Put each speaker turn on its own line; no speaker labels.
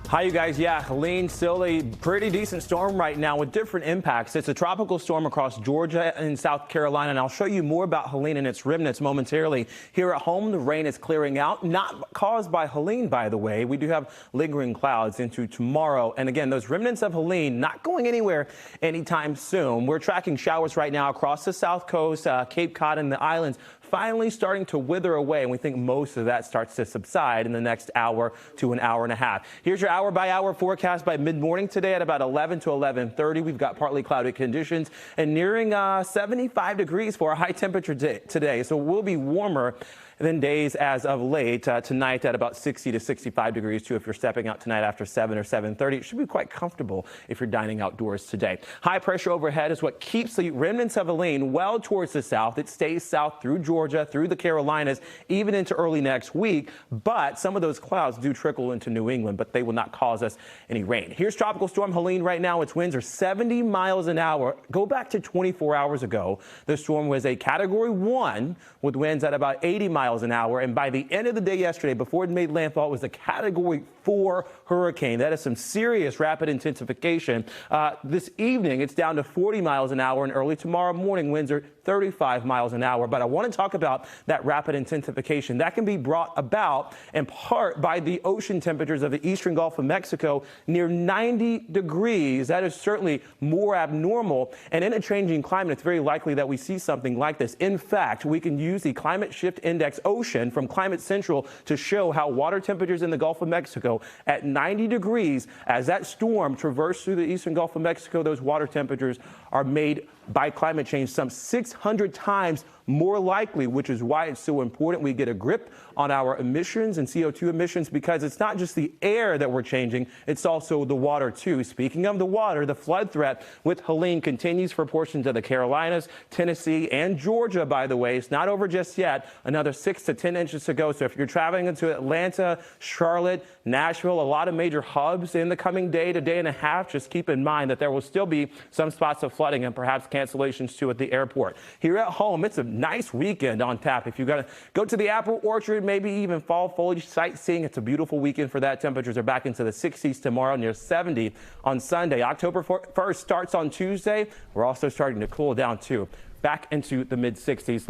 Hi, you guys. Yeah, Helene, still a pretty decent storm right now with different impacts. It's a tropical storm across Georgia and South Carolina, and I'll show you more about Helene and its remnants momentarily. Here at home, the rain is clearing out, not caused by Helene, by the way. We do have lingering clouds into tomorrow. And again, those remnants of Helene not going anywhere anytime soon. We're tracking showers right now across the South Coast, Cape Cod, and the islands, finally starting to wither away, and we think most of that starts to subside in the next hour to an hour and a half. Here's your hour-by-hour forecast by mid-morning today at about 11 to 11:30. We've got partly cloudy conditions and nearing 75 degrees for a high temperature today, so we'll be warmer than days as of late. Tonight at about 60 to 65 degrees, too, if you're stepping out tonight after 7 or 7:30. It should be quite comfortable if you're dining outdoors today. High pressure overhead is what keeps the remnants of Helene well towards the south. It stays south through Georgia, through the Carolinas, even into early next week. But some of those clouds do trickle into New England, but they will not cause us any rain. Here's Tropical Storm Helene right now. Its winds are 70 miles an hour. Go back to 24 hours ago. The storm was a Category 1 with winds at about 80 miles an hour, and by the end of the day yesterday, before it made landfall, it was a Category 4 hurricane. That is some serious rapid intensification. This evening, it's down to 40 miles an hour, and early tomorrow morning, winds are 35 miles an hour. But I want to talk about that rapid intensification. That can be brought about in part by the ocean temperatures of the eastern Gulf of Mexico near 90 degrees. That is certainly more abnormal, and in a changing climate, it's very likely that we see something like this. In fact, we can use the Climate Shift Index Ocean from Climate Central to show how water temperatures in the Gulf of Mexico at 90 degrees, as that storm traversed through the eastern Gulf of Mexico, those water temperatures are made by climate change some 600 times more likely, which is why it's so important we get a grip on our emissions and CO2 emissions, because it's not just the air that we're changing, it's also the water too. Speaking of the water, the flood threat with Helene continues for portions of the Carolinas, Tennessee, and Georgia, by the way. It's not over just yet. Another 6 to 10 inches to go. So if you're traveling into Atlanta, Charlotte, Nashville, a lot of major hubs in the coming day to day and a half, just keep in mind that there will still be some spots of flooding and perhaps cancellations too at the airport. Here at home, it's a nice weekend on tap. If you've got to go to the apple orchard, maybe even fall foliage sightseeing, it's a beautiful weekend for that. Temperatures are back into the 60s tomorrow, near 70 on Sunday. October 1st starts on Tuesday. We're also starting to cool down too, back into the mid 60s.